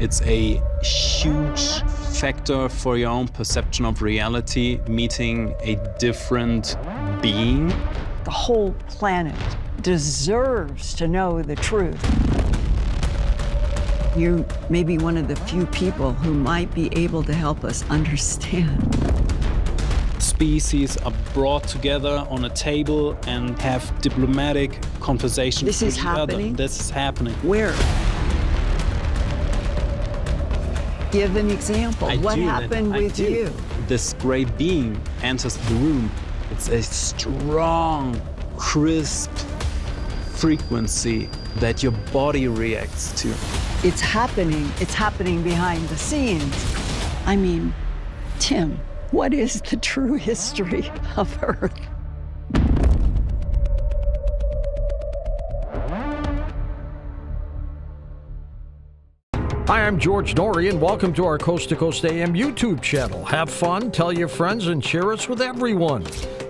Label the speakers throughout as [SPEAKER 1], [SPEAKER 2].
[SPEAKER 1] It's a huge factor for your own perception of reality, meeting a different being.
[SPEAKER 2] The whole planet deserves to know the truth. You may be one of the few people who might be able to help us understand.
[SPEAKER 1] Species are brought together on a table and have diplomatic conversations
[SPEAKER 2] This is
[SPEAKER 1] with each other.
[SPEAKER 2] happening?
[SPEAKER 1] This is happening.
[SPEAKER 2] Where? Give an example. What happened with you?
[SPEAKER 1] This gray being enters the room. It's a strong, crisp frequency that your body reacts to.
[SPEAKER 2] It's happening. It's happening behind the scenes. I mean, Tim, what is the true history of Earth?
[SPEAKER 3] Hi, I'm George Norrie, and welcome to our Coast to Coast AM YouTube channel. Have fun, tell your friends, and share us with everyone.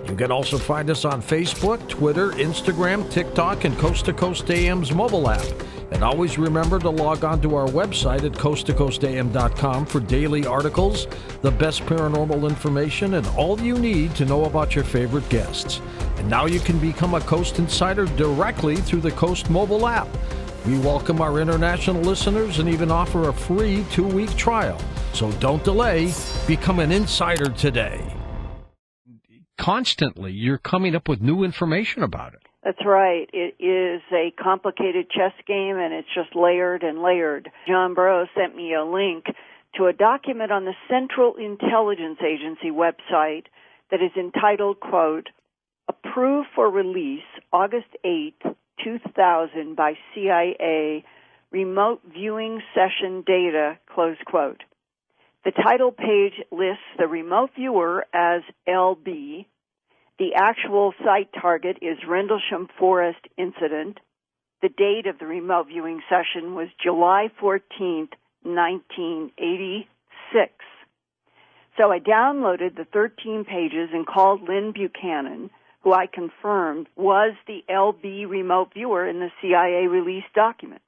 [SPEAKER 3] You can also find us on Facebook, Twitter, Instagram, TikTok, and Coast to Coast AM's mobile app. And always remember to log on to our website at coasttocoastam.com for daily articles, the best paranormal information, and all you need to know about your favorite guests. And now you can become a Coast Insider directly through the Coast mobile app. We welcome our international listeners and even offer a free 2-week trial. So don't delay. Become an insider today. Constantly, you're coming up with new information about it.
[SPEAKER 4] That's right. It is a complicated chess game, and it's just layered and layered. John Burroughs sent me a link to a document on the Central Intelligence Agency website that is entitled, quote, "Approved for Release, August 8th, 2000 by CIA, Remote Viewing Session Data," close quote. The title page lists the remote viewer as LB. The actual site target is Rendlesham Forest Incident. The date of the remote viewing session was July 14th, 1986. So I downloaded the 13 pages and called Lynn Buchanan, who I confirmed was the LB remote viewer in the CIA release document.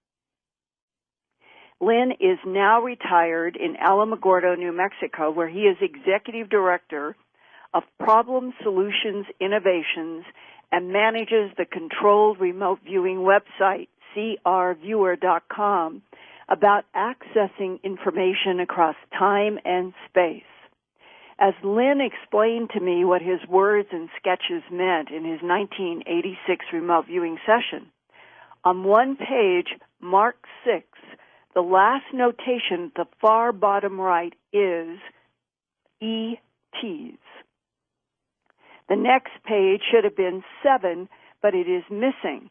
[SPEAKER 4] Lynn is now retired in Alamogordo, New Mexico, where he is executive director of Problem Solutions Innovations and manages the controlled remote viewing website, crviewer.com, about accessing information across time and space. As Lynn explained to me what his words and sketches meant in his 1986 remote viewing session, on one page, Mark 6, the last notation at the far bottom right is ETs. The next page should have been 7, but it is missing.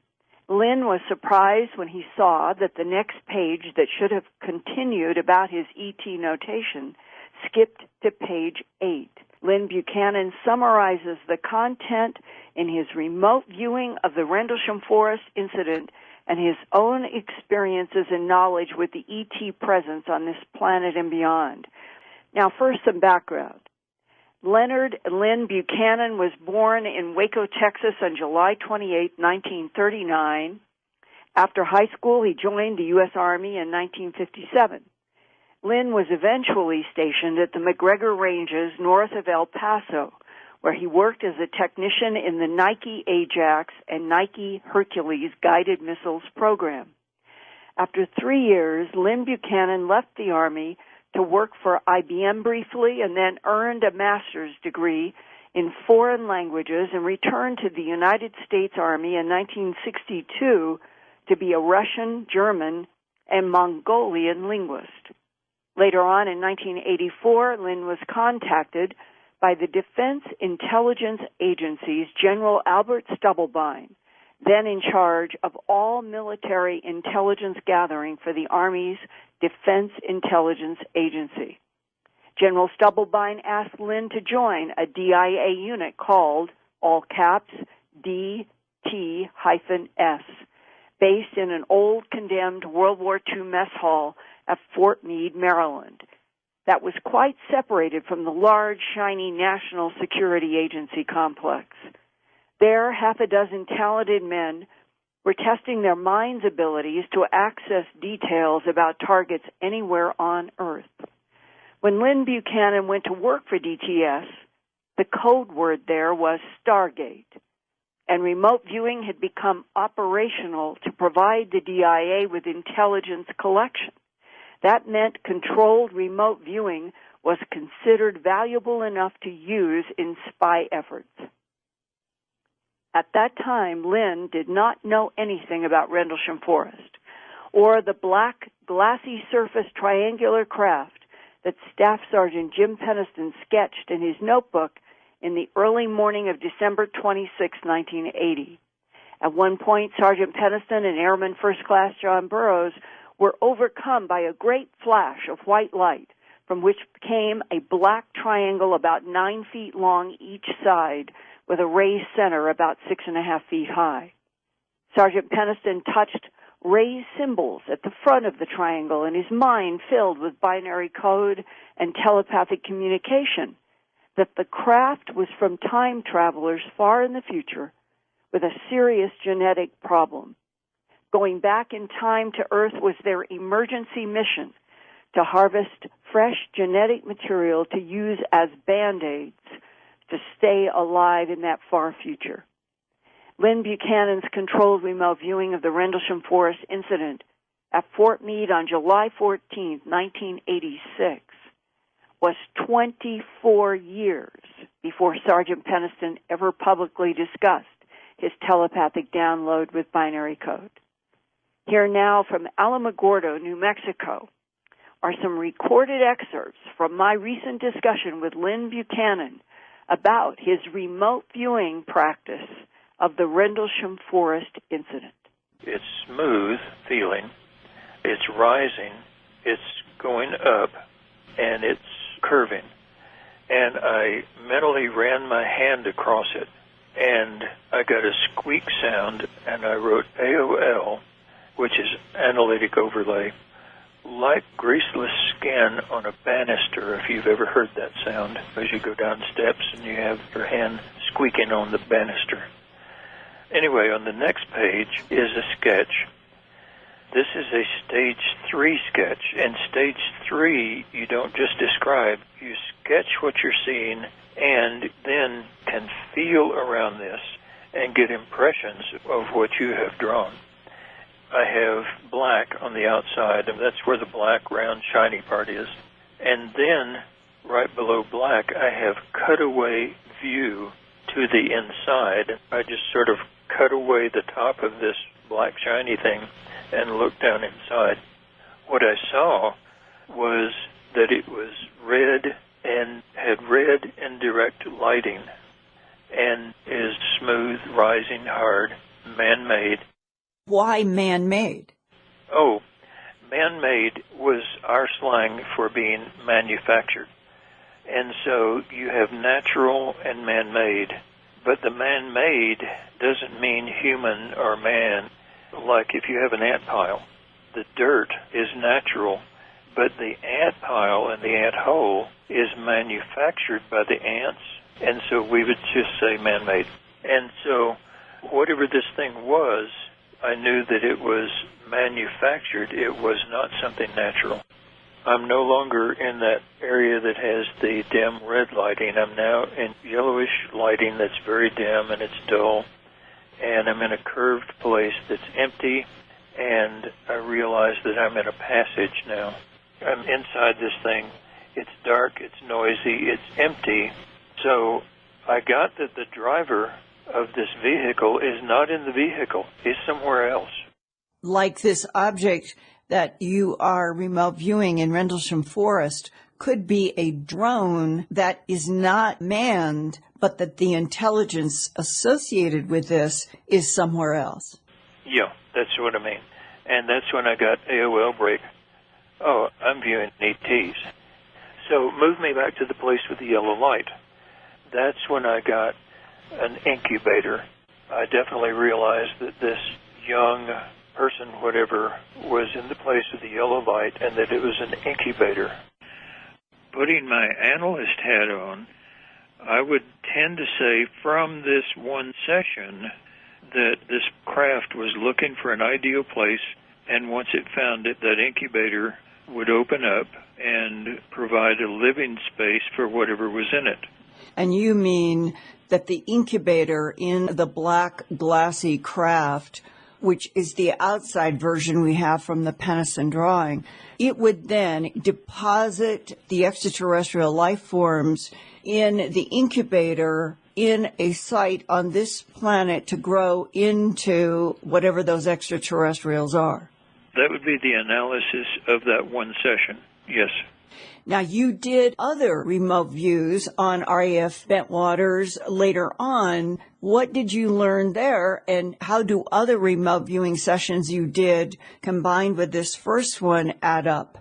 [SPEAKER 4] Lynn was surprised when he saw that the next page that should have continued about his ET notation skipped to page 8. Lynn Buchanan summarizes the content in his remote viewing of the Rendlesham Forest incident and his own experiences and knowledge with the ET presence on this planet and beyond. Now, first, some background. Leonard Lynn Buchanan was born in Waco, Texas on July 28, 1939. After high school, he joined the U.S. Army in 1957. Lynn was eventually stationed at the McGregor Ranges north of El Paso, where he worked as a technician in the Nike Ajax and Nike Hercules guided missiles program. After 3 years, Lynn Buchanan left the Army to work for IBM briefly and then earned a master's degree in foreign languages and returned to the United States Army in 1962 to be a Russian, German, and Mongolian linguist. Later on in 1984, Lynn was contacted by the Defense Intelligence Agency's General Albert Stubblebine, then in charge of all military intelligence gathering for the Army's Defense Intelligence Agency. General Stubblebine asked Lynn to join a DIA unit called, all caps, DT-S, based in an old condemned World War II mess hall at Fort Meade, Maryland, that was quite separated from the large, shiny National Security Agency complex. There, half a dozen talented men were testing their mind's abilities to access details about targets anywhere on Earth. When Lynn Buchanan went to work for DTS, the code word there was Stargate, and remote viewing had become operational to provide the DIA with intelligence collection. That meant controlled remote viewing was considered valuable enough to use in spy efforts. At that time, Lynn did not know anything about Rendlesham Forest or the black, glassy surface triangular craft that Staff Sergeant Jim Peniston sketched in his notebook in the early morning of December 26, 1980. At one point, Sergeant Peniston and Airman First Class John Burroughs were overcome by a great flash of white light, from which came a black triangle about 9 feet long each side, with a raised center about 6.5 feet high. Sergeant Peniston touched raised symbols at the front of the triangle, and his mind filled with binary code and telepathic communication, that the craft was from time travelers far in the future with a serious genetic problem. Going back in time to Earth was their emergency mission to harvest fresh genetic material to use as Band-Aids to stay alive in that far future. Lynn Buchanan's controlled remote viewing of the Rendlesham Forest incident at Fort Meade on July 14, 1986, was 24 years before Sergeant Peniston ever publicly discussed his telepathic download with binary code. Here now from Alamogordo, New Mexico, are some recorded excerpts from my recent discussion with Lynn Buchanan about his remote viewing practice of the Rendlesham Forest incident.
[SPEAKER 5] It's smooth feeling, it's rising, it's going up, and it's curving. And I mentally ran my hand across it, and I got a squeak sound, and I wrote AOL, which is analytic overlay, like greaseless skin on a banister, if you've ever heard that sound, as you go down steps and you have your hand squeaking on the banister. Anyway, on the next page is a sketch. This is a stage 3 sketch. In stage 3, you don't just describe, you sketch what you're seeing and then can feel around this and get impressions of what you have drawn. I have black on the outside, and that's where the black, round, shiny part is. And then, right below black, I have cutaway view to the inside. I just sort of cut away the top of this black, shiny thing and looked down inside. What I saw was that it was red and had red indirect lighting and is smooth, rising, hard, man-made.
[SPEAKER 2] Why man-made?
[SPEAKER 5] Oh, man-made was our slang for being manufactured. And so you have natural and man-made, but the man-made doesn't mean human or man. Like if you have an ant pile, the dirt is natural, but the ant pile and the ant hole is manufactured by the ants, and so we would just say man-made. And so whatever this thing was, I knew that it was manufactured. It was not something natural. I'm no longer in that area that has the dim red lighting. I'm now in yellowish lighting that's very dim and it's dull. And I'm in a curved place that's empty, and I realize that I'm in a passage now. I'm inside this thing. It's dark, it's noisy, it's empty. So I got that the driver of this vehicle is not in the vehicle. He's somewhere else.
[SPEAKER 2] Like this object that you are remote viewing in Rendlesham Forest could be a drone that is not manned, but that the intelligence associated with this is somewhere else.
[SPEAKER 5] Yeah, that's what I mean. And that's when I got AOL break. Oh, I'm viewing ETs. So move me back to the place with the yellow light. That's when I got an incubator. I definitely realized that this young person, whatever, was in the place of the yellow light and that it was an incubator. Putting my analyst hat on, I would tend to say from this one session that this craft was looking for an ideal place, and once it found it, that incubator would open up and provide a living space for whatever was in it.
[SPEAKER 2] And you mean that the incubator in the black glassy craft, which is the outside version we have from the Pennison drawing, it would then deposit the extraterrestrial life forms in the incubator in a site on this planet to grow into whatever those extraterrestrials are.
[SPEAKER 5] That would be the analysis of that one session, yes.
[SPEAKER 2] Now, you did other remote views on RAF Bentwaters later on. What did you learn there, and how do other remote viewing sessions you did combined with this first one add up?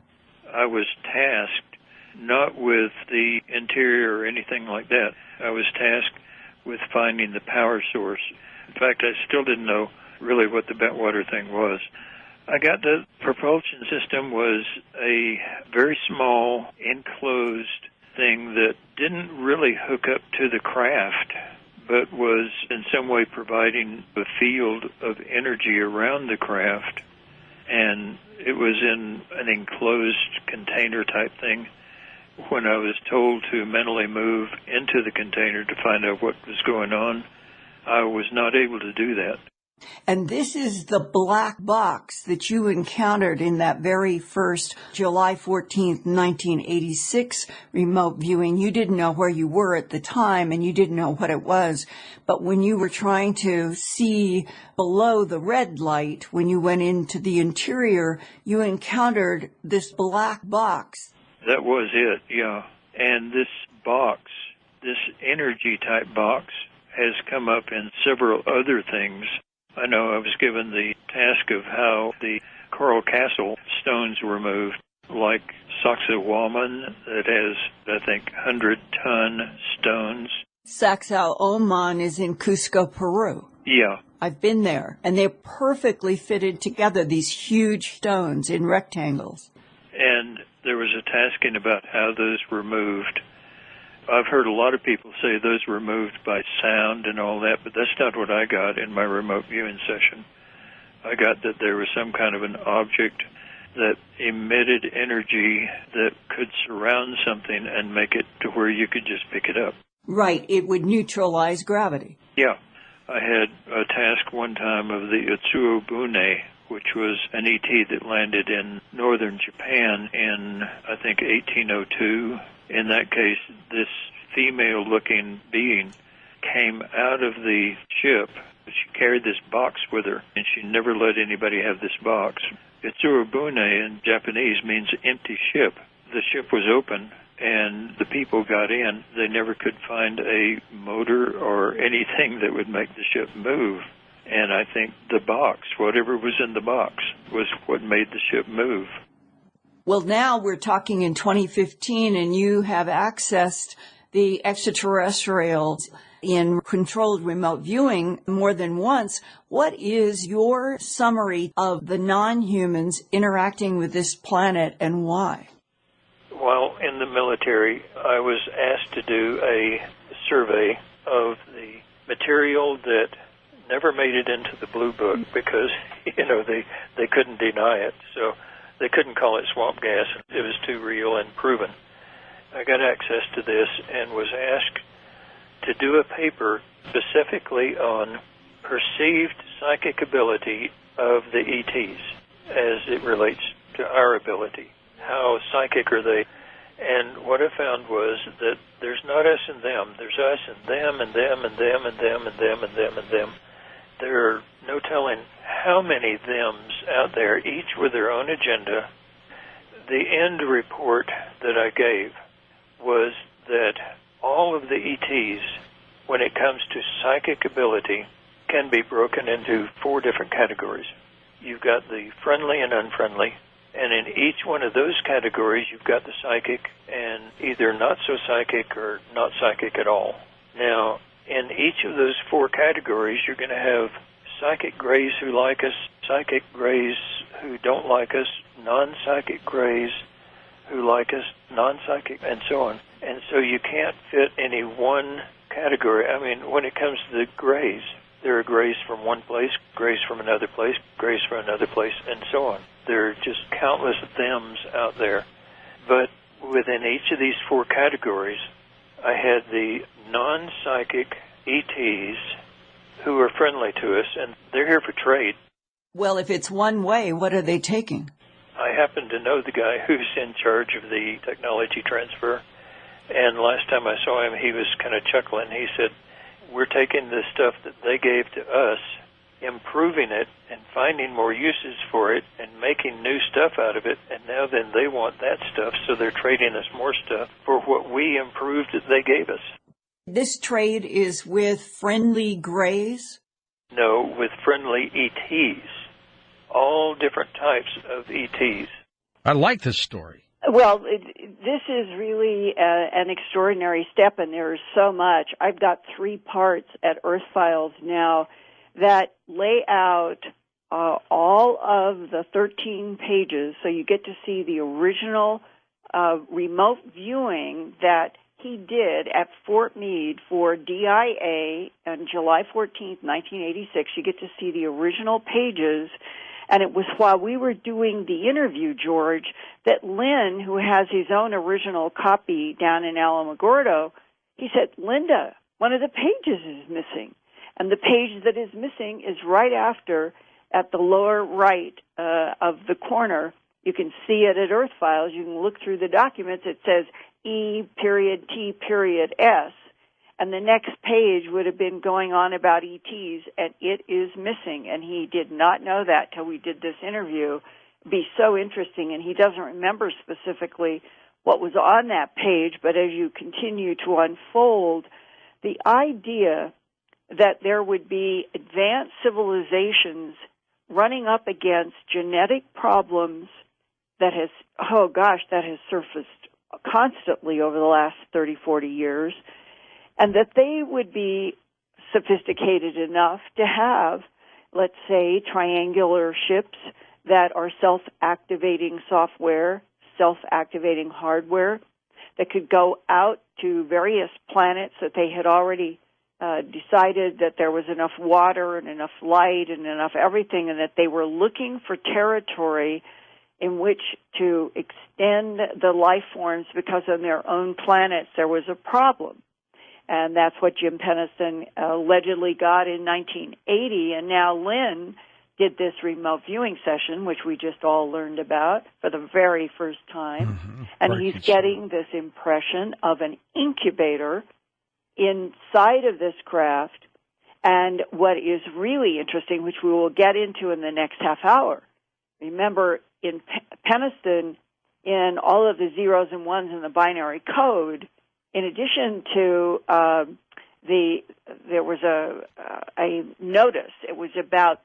[SPEAKER 5] I was tasked not with the interior or anything like that. I was tasked with finding the power source. In fact, I still didn't know really what the Bentwater thing was. I got the propulsion system was a very small, enclosed thing that didn't really hook up to the craft, but was in some way providing a field of energy around the craft. And it was in an enclosed container type thing. When I was told to mentally move into the container to find out what was going on, I was not able to do that.
[SPEAKER 2] And this is the black box that you encountered in that very first July 14th, 1986 remote viewing. You didn't know where you were at the time, and you didn't know what it was. But when you were trying to see below the red light, when you went into the interior, you encountered this black box.
[SPEAKER 5] That was it, yeah. And this box, this energy-type box, has come up in several other things. I know I was given the task of how the Coral Castle stones were moved, like Sacsayhuaman, that has, I think, 100-ton stones.
[SPEAKER 2] Sacsayhuaman is in Cusco, Peru.
[SPEAKER 5] Yeah.
[SPEAKER 2] I've been there, and they're perfectly fitted together, these huge stones in rectangles.
[SPEAKER 5] And there was a tasking about how those were moved. I've heard a lot of people say those were moved by sound and all that, but that's not what I got in my remote viewing session. I got that there was some kind of an object that emitted energy that could surround something and make it to where you could just pick it up.
[SPEAKER 2] Right, it would neutralize gravity.
[SPEAKER 5] Yeah. I had a task one time of the Utsuo Bune, which was an ET that landed in northern Japan in, I think, 1802. In that case, this female-looking being came out of the ship. She carried this box with her, and she never let anybody have this box. Itsurubune in Japanese means empty ship. The ship was open, and the people got in. They never could find a motor or anything that would make the ship move. And I think the box, whatever was in the box, was what made the ship move.
[SPEAKER 2] Well, now we're talking in 2015, and you have accessed the extraterrestrials in controlled remote viewing more than once. What is your summary of the non-humans interacting with this planet, and why?
[SPEAKER 5] While in the military, I was asked to do a survey of the material that never made it into the Blue Book because, they couldn't deny it. So they couldn't call it swamp gas. It was too real and proven. I got access to this and was asked to do a paper specifically on perceived psychic ability of the ETs as it relates to our ability. How psychic are they? And what I found was that there's not us and them. There's us and them and them and them and them and them and them and them. There are no telling how many thems out there, each with their own agenda. The end report that I gave was that all of the ETs, when it comes to psychic ability, can be broken into 4 different categories. You've got the friendly and unfriendly, and in each one of those categories, you've got the psychic and either not so psychic or not psychic at all. Now, in each of those 4 categories, you're going to have psychic grays who like us, psychic grays who don't like us, non-psychic grays who like us, non-psychic, and so on. And so you can't fit any one category. I mean, when it comes to the grays, There are grays from one place, grays from another place, grays from another place, and so on. There are just countless thems out there. But within each of these four categories, I had the non-psychic ETs who are friendly to us, and they're here for trade.
[SPEAKER 2] Well, if it's one way, what are they taking?
[SPEAKER 5] I happen to know the guy who's in charge of the technology transfer, and last time I saw him, he was kind of chuckling. He said, we're taking the stuff that they gave to us, improving it, and finding more uses for it, and making new stuff out of it, and now then they want that stuff, so they're trading us more stuff for what we improved that they gave us.
[SPEAKER 2] This trade is with friendly grays?
[SPEAKER 5] No, with friendly ETs. All different types of ETs.
[SPEAKER 3] I like this story.
[SPEAKER 4] Well, this is really an extraordinary step, and there's so much. I've got 3 parts at Earth Files now that lay out all of the 13 pages, so you get to see the original remote viewing that he did at Fort Meade for DIA on July 14th, 1986. You get to see the original pages. And it was while we were doing the interview, George, that Lynn, who has his own original copy down in Alamogordo, he said, Linda, one of the pages is missing. And the page that is missing is right after, at the lower right of the corner. You can see it at Earth Files. You can look through the documents. It says E.T.S. And the next page would have been going on about ETs, and it is missing. And he did not know that till we did this interview. It'd be so interesting, and he doesn't remember specifically what was on that page, but as you continue to unfold, the idea that there would be advanced civilizations running up against genetic problems that has surfaced constantly over the last 30, 40 years, and that they would be sophisticated enough to have, let's say, triangular ships that are self-activating software, self-activating hardware, that could go out to various planets that they had already decided that there was enough water and enough light and enough everything, and that they were looking for territory in which to extend the life forms because on their own planets there was a problem. And that's what Jim Penniston allegedly got in 1980. And now Lynn did this remote viewing session, which we just all learned about for the very first time.
[SPEAKER 3] Mm-hmm.
[SPEAKER 4] And he's getting this impression of an incubator inside of this craft. And what is really interesting, which we will get into in the next half hour, remember in Penniston, in all of the zeros and ones in the binary code, in addition to there was a notice. It was about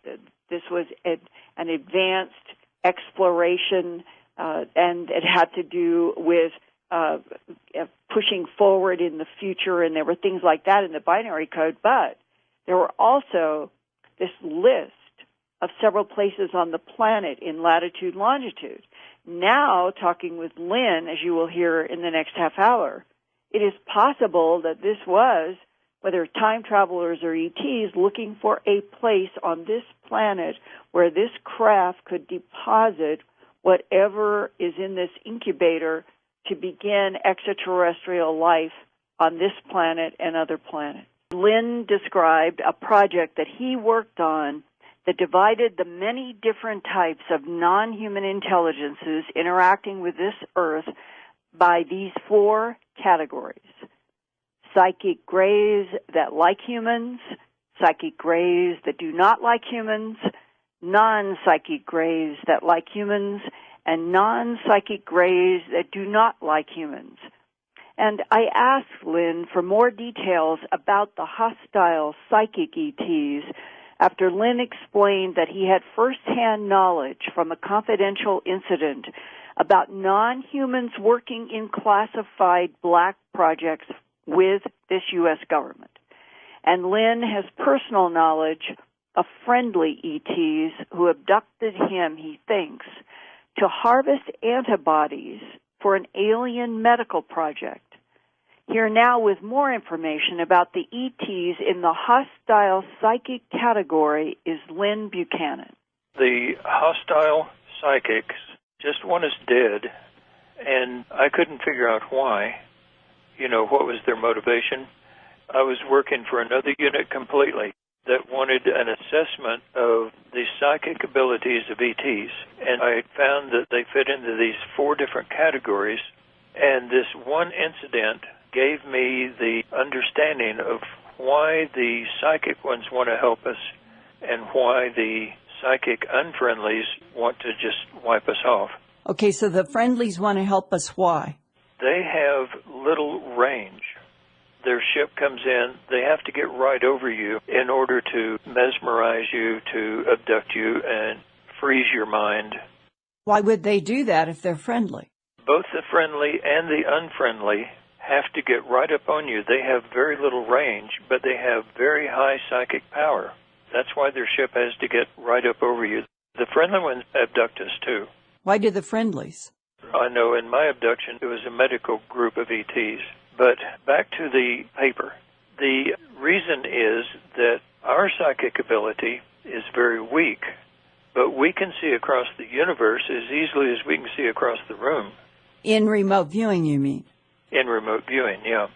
[SPEAKER 4] this was an advanced exploration, and it had to do with pushing forward in the future, and there were things like that in the binary code. But there were also this list of several places on the planet in latitude, longitude. Now, talking with Lynn, as you will hear in the next half hour, it is possible that this was, whether time travelers or ETs, looking for a place on this planet where this craft could deposit whatever is in this incubator to begin extraterrestrial life on this planet and other planets. Lynn described a project that he worked on that divided the many different types of non-human intelligences interacting with this Earth by these 4 categories: psychic greys that like humans, psychic greys that do not like humans, non-psychic greys that like humans, and non-psychic greys that do not like humans. And I asked Lynn for more details about the hostile psychic ETs after Lynn explained that he had first-hand knowledge from a confidential incident about non-humans working in classified black projects with this U.S. government. And Lynn has personal knowledge of friendly ETs who abducted him, he thinks, to harvest antibodies for an alien medical project. Here now with more information about the ETs in the hostile psychic category is Lynn Buchanan.
[SPEAKER 5] The hostile psychics just want us dead, and I couldn't figure out why. What was their motivation? I was working for another unit completely that wanted an assessment of the psychic abilities of ETs, and I found that they fit into these 4 different categories, and this one incident gave me the understanding of why the psychic ones want to help us and why the psychic unfriendlies want to just wipe us off.
[SPEAKER 2] Okay, so the friendlies want to help us. Why?
[SPEAKER 5] They have little range. Their ship comes in, they have to get right over you in order to mesmerize you, to abduct you, and freeze your mind.
[SPEAKER 2] Why would they do that if they're friendly?
[SPEAKER 5] Both the friendly and the unfriendly have to get right up on you. They have very little range, but they have very high psychic power. That's why their ship has to get right up over you. The friendly ones abduct us, too.
[SPEAKER 2] Why do the friendlies?
[SPEAKER 5] I know in my abduction, it was a medical group of ETs. But back to the paper. The reason is that our psychic ability is very weak, but we can see across the universe as easily as we can see across the room.
[SPEAKER 2] In remote viewing, you mean?
[SPEAKER 5] In remote viewing, yeah.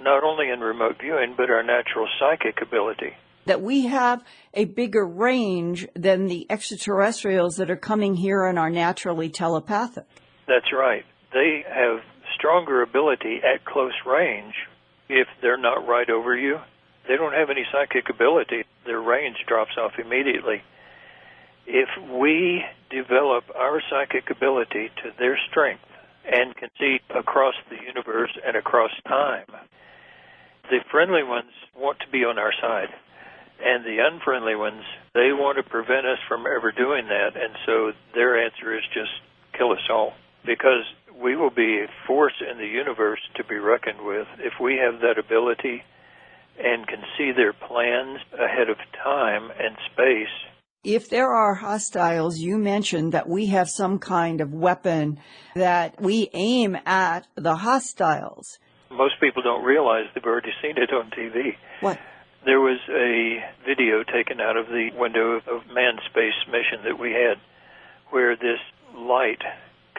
[SPEAKER 5] Not only in remote viewing, but our natural psychic ability.
[SPEAKER 2] That we have a bigger range than the extraterrestrials that are coming here and are naturally telepathic.
[SPEAKER 5] That's right. They have stronger ability at close range. If they're not right over you, they don't have any psychic ability. Their range drops off immediately. If we develop our psychic ability to their strength and can see across the universe and across time, the friendly ones want to be on our side. And the unfriendly ones, they want to prevent us from ever doing that. And so their answer is just kill us all. Because we will be a force in the universe to be reckoned with if we have that ability and can see their plans ahead of time and space.
[SPEAKER 2] If there are hostiles, you mentioned that we have some kind of weapon that we aim at the hostiles.
[SPEAKER 5] Most people don't realize they've already seen it on TV.
[SPEAKER 2] What?
[SPEAKER 5] There was a video taken out of the window of manned space mission that we had where this light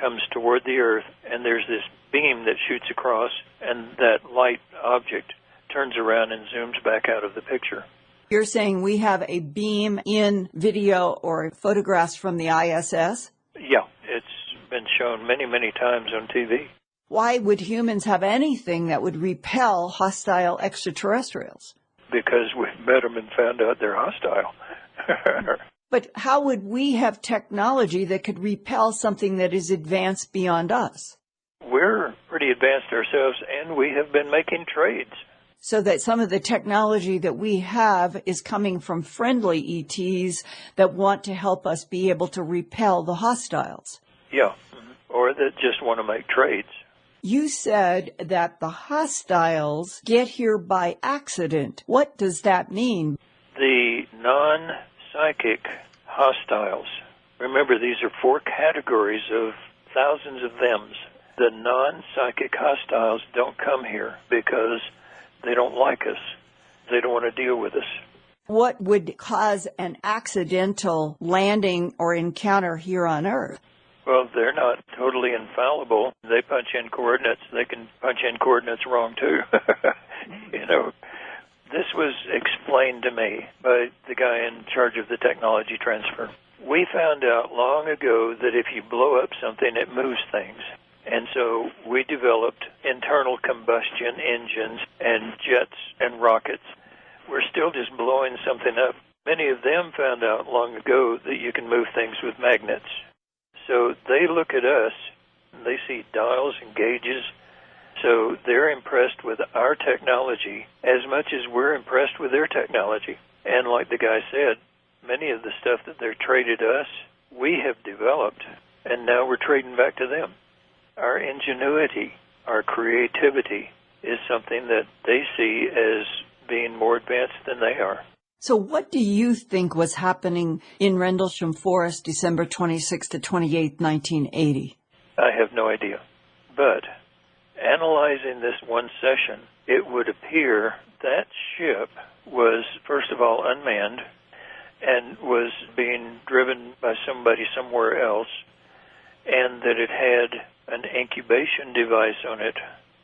[SPEAKER 5] comes toward the Earth, and there's this beam that shoots across, and that light object turns around and zooms back out of the picture.
[SPEAKER 2] You're saying we have a beam in video or photographs from the ISS?
[SPEAKER 5] Yeah, it's been shown many, many times on TV.
[SPEAKER 2] Why would humans have anything that would repel hostile extraterrestrials?
[SPEAKER 5] Because we've met them and found out they're hostile.
[SPEAKER 2] But how would we have technology that could repel something that is advanced beyond us?
[SPEAKER 5] We're pretty advanced ourselves, and we have been making trades.
[SPEAKER 2] So that some of the technology that we have is coming from friendly ETs that want to help us be able to repel the hostiles.
[SPEAKER 5] Yeah, or that just want to make trades.
[SPEAKER 2] You said that the hostiles get here by accident. What does that mean?
[SPEAKER 5] The non-psychic hostiles. Remember, these are 4 categories of thousands of thems. The non-psychic hostiles don't come here because they don't like us. They don't want to deal with us.
[SPEAKER 2] What would cause an accidental landing or encounter here on Earth?
[SPEAKER 5] Well, they're not totally infallible. They punch in coordinates. They can punch in coordinates wrong, too. This was explained to me by the guy in charge of the technology transfer. We found out long ago that if you blow up something, it moves things. And so we developed internal combustion engines and jets and rockets. We're still just blowing something up. Many of them found out long ago that you can move things with magnets. So they look at us, and they see dials and gauges. So they're impressed with our technology as much as we're impressed with their technology. And like the guy said, many of the stuff that they're traded us, we have developed, and now we're trading back to them. Our ingenuity, our creativity is something that they see as being more advanced than they are.
[SPEAKER 2] So what do you think was happening in Rendlesham Forest December 26 to 28, 1980?
[SPEAKER 5] I have no idea. But analyzing this one session, it would appear that ship was, first of all, unmanned and was being driven by somebody somewhere else, and that it had an incubation device on it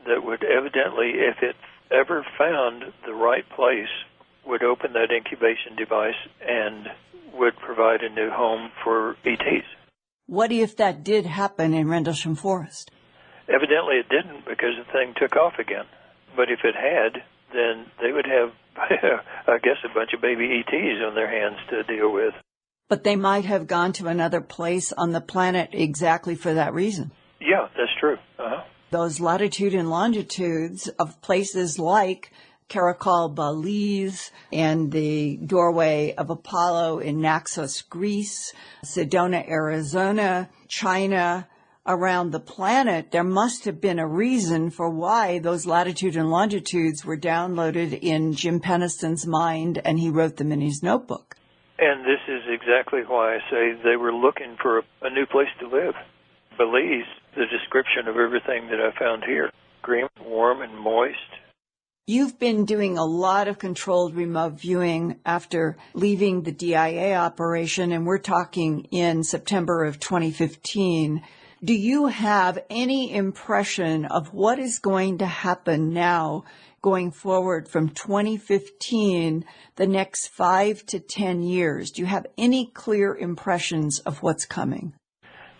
[SPEAKER 5] that would evidently, if it ever found the right place, would open that incubation device and would provide a new home for ETs.
[SPEAKER 2] What if that did happen in Rendlesham Forest?
[SPEAKER 5] Evidently it didn't, because the thing took off again. But if it had, then they would have, I guess, a bunch of baby ETs on their hands to deal with.
[SPEAKER 2] But they might have gone to another place on the planet exactly for that reason.
[SPEAKER 5] Yeah, that's true. Uh-huh.
[SPEAKER 2] Those latitude and longitudes of places like Caracal, Belize, and the doorway of Apollo in Naxos, Greece, Sedona, Arizona, China, around the planet, there must have been a reason for why those latitude and longitudes were downloaded in Jim Peniston's mind, and he wrote them in his notebook.
[SPEAKER 5] And this is exactly why I say they were looking for a new place to live. Belize, the description of everything that I found here, green, warm, and moist.
[SPEAKER 2] You've been doing a lot of controlled remote viewing after leaving the DIA operation, and we're talking in September of 2015. Do you have any impression of what is going to happen now going forward from 2015, the next 5 to 10 years? Do you have any clear impressions of what's coming?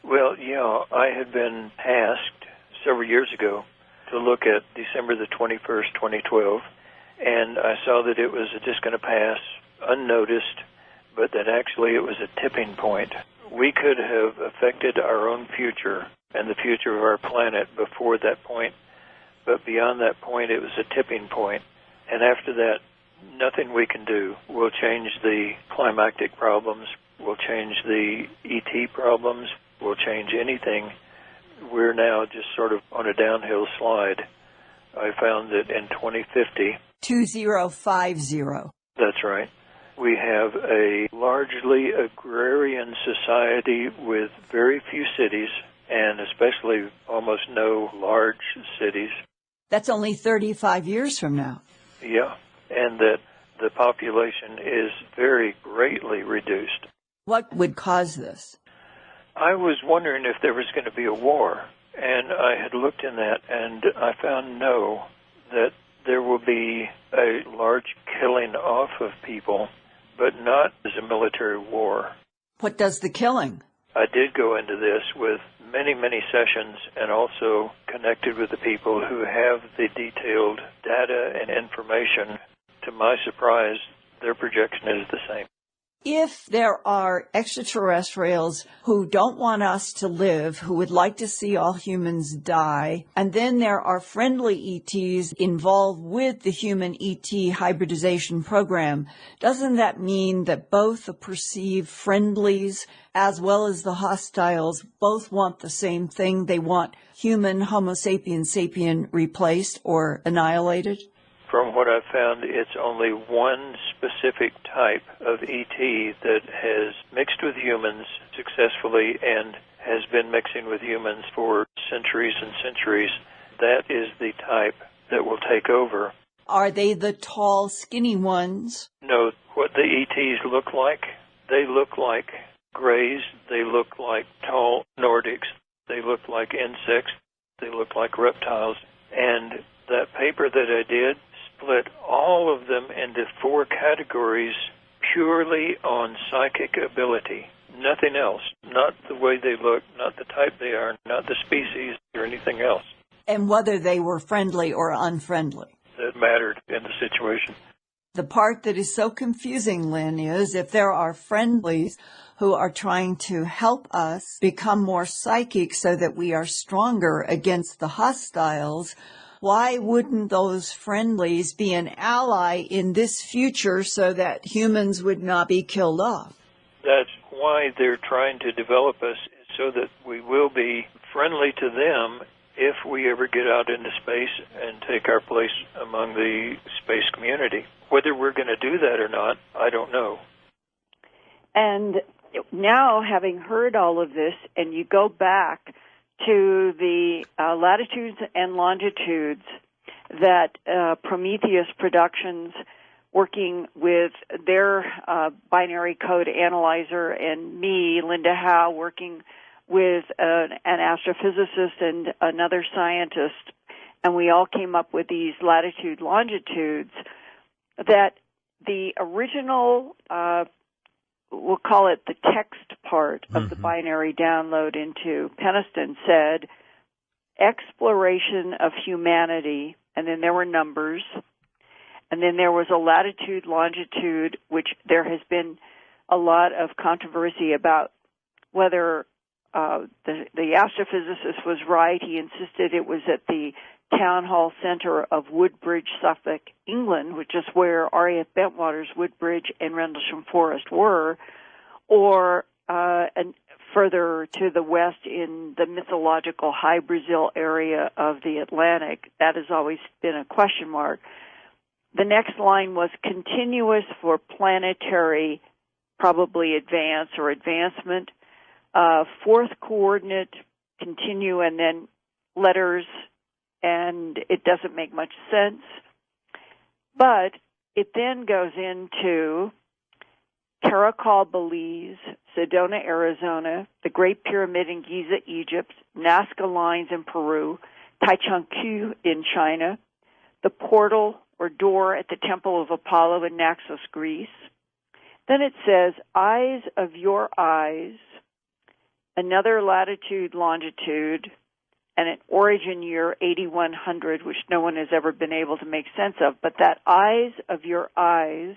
[SPEAKER 5] Well, yeah, I had been asked several years ago to look at December the 21st, 2012, and I saw that it was just going to pass unnoticed, but that actually it was a tipping point. We could have affected our own future and the future of our planet before that point, but beyond that point, it was a tipping point. And after that, nothing we can do will change the climactic problems, will change the ET problems, will change anything. We're now just sort of on a downhill slide. I found that in 2050...
[SPEAKER 2] 2050.
[SPEAKER 5] That's right. We have a largely agrarian society with very few cities, and especially almost no large cities.
[SPEAKER 2] That's only 35 years from now.
[SPEAKER 5] Yeah, and that the population is very greatly reduced.
[SPEAKER 2] What would cause this?
[SPEAKER 5] I was wondering if there was going to be a war, and I had looked in that, and I found no, that there will be a large killing off of people, but not as a military war.
[SPEAKER 2] What does the killing?
[SPEAKER 5] I did go into this with many, many sessions and also connected with the people who have the detailed data and information. To my surprise, their projection is the same.
[SPEAKER 2] If there are extraterrestrials who don't want us to live, who would like to see all humans die, and then there are friendly ETs involved with the human ET hybridization program, doesn't that mean that both the perceived friendlies as well as the hostiles both want the same thing? They want human Homo sapiens sapien replaced or annihilated?
[SPEAKER 5] From what I've found, it's only one specific type of ET that has mixed with humans successfully and has been mixing with humans for centuries and centuries. That is the type that will take over.
[SPEAKER 2] Are they the tall, skinny ones?
[SPEAKER 5] No, what the ETs look like, they look like grays, they look like tall Nordics, they look like insects, they look like reptiles. And that paper that I did split all of them into 4 categories purely on psychic ability. Nothing else. Not the way they look, not the type they are, not the species or anything else.
[SPEAKER 2] And whether they were friendly or unfriendly.
[SPEAKER 5] That mattered in the situation.
[SPEAKER 2] The part that is so confusing, Lynn, is if there are friendlies who are trying to help us become more psychic so that we are stronger against the hostiles, why wouldn't those friendlies be an ally in this future so that humans would not be killed off?
[SPEAKER 5] That's why they're trying to develop us so that we will be friendly to them if we ever get out into space and take our place among the space community. Whether we're going to do that or not, I don't know.
[SPEAKER 4] And now, having heard all of this, and you go back to the latitudes and longitudes that Prometheus Productions, working with their binary code analyzer, and me, Linda Howe, working with an astrophysicist and another scientist, and we all came up with these latitude longitudes, that the original, we'll call it the text part of the binary download into Peniston, said exploration of humanity, and then there were numbers, and then there was a latitude longitude, which there has been a lot of controversy about whether the astrophysicist was right. He insisted it was at the Town Hall Centre of Woodbridge, Suffolk, England, which is where R.A.F. Bentwaters, Woodbridge, and Rendlesham Forest were, or and further to the west in the mythological High Brazil area of the Atlantic. That has always been a question mark. The next line was continuous for planetary, probably advance or advancement. Fourth coordinate, continue, and then letters, and it doesn't make much sense. But it then goes into Caracol, Belize, Sedona, Arizona, the Great Pyramid in Giza, Egypt, Nazca Lines in Peru, Taichung in China, the portal or door at the Temple of Apollo in Naxos, Greece. Then it says, eyes of your eyes, another latitude, longitude, and an origin year, 8100, which no one has ever been able to make sense of. But that eyes of your eyes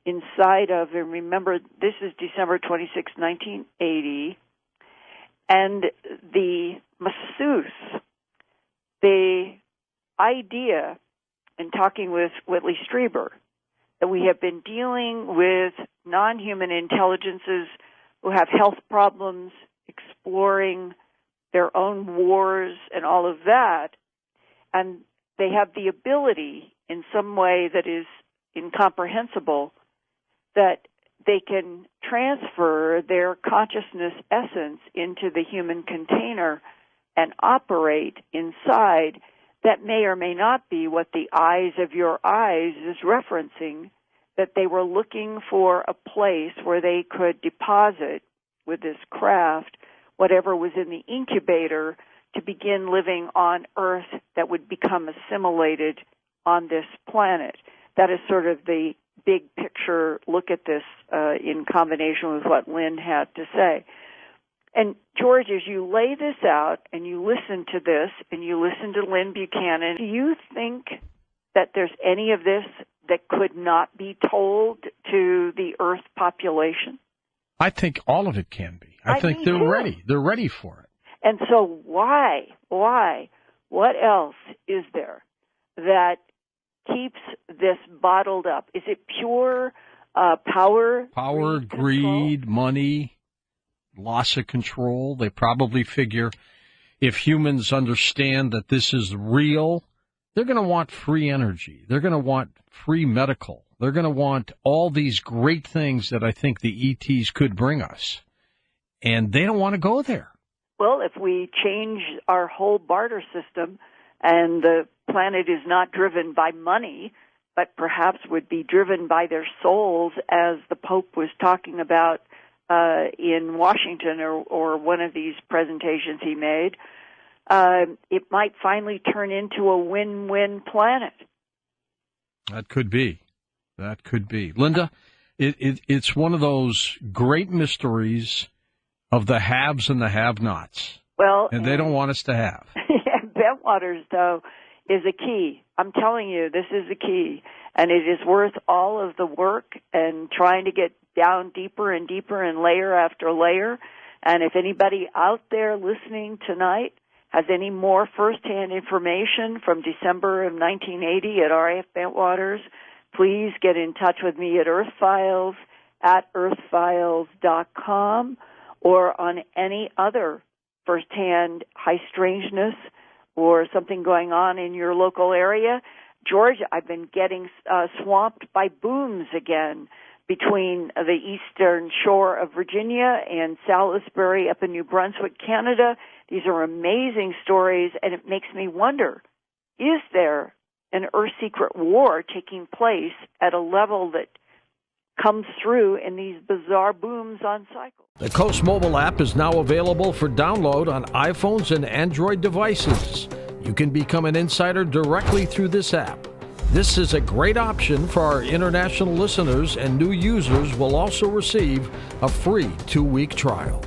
[SPEAKER 4] inside of, and remember, this is December 26, 1980, and the masseuse, the idea, in talking with Whitley Strieber, that we have been dealing with non-human intelligences who have health problems, exploring their own wars and all of that, and they have the ability in some way that is incomprehensible that they can transfer their consciousness essence into the human container and operate inside. That may or may not be what the eyes of your eyes is referencing, that they were looking for a place where they could deposit with this craft whatever was in the incubator to begin living on Earth that would become assimilated on this planet. That is sort of the big picture look at this in combination with what Lynn had to say. And George, as you lay this out and you listen to this and you listen to Lynn Buchanan, do you think that there's any of this that could not be told to the Earth population?
[SPEAKER 3] I think all of it can be. I think they're ready. They're ready for it.
[SPEAKER 4] And so why? What else is there that keeps this bottled up? Is it pure power?
[SPEAKER 3] Power, greed, money, loss of control. They probably figure if humans understand that this is real, they're going to want free energy. They're going to want free medical. They're going to want all these great things that I think the ETs could bring us. And they don't want to go there.
[SPEAKER 4] Well, if we change our whole barter system and the planet is not driven by money, but perhaps would be driven by their souls, as the Pope was talking about in Washington or one of these presentations he made, it might finally turn into a win-win planet.
[SPEAKER 3] That could be. That could be. Linda, it's one of those great mysteries of the haves and the have-nots.
[SPEAKER 4] Well,
[SPEAKER 3] and they don't want us to have.
[SPEAKER 4] Bentwaters, though, is a key. I'm telling you, this is a key. And it is worth all of the work and trying to get down deeper and deeper and layer after layer. And if anybody out there listening tonight has any more firsthand information from December of 1980 at R.A.F. Bentwaters, please get in touch with me at earthfiles@earthfiles.com or on any other firsthand high strangeness or something going on in your local area. George, I've been getting swamped by booms again between the eastern shore of Virginia and Salisbury up in New Brunswick, Canada. These are amazing stories, and it makes me wonder, is there an Earth secret war taking place at a level that comes through in these bizarre booms on cycles?
[SPEAKER 3] The Coast mobile app is now available for download on iPhones and Android devices. You can become an insider directly through this app. This is a great option for our international listeners, and new users will also receive a free 2-week trial.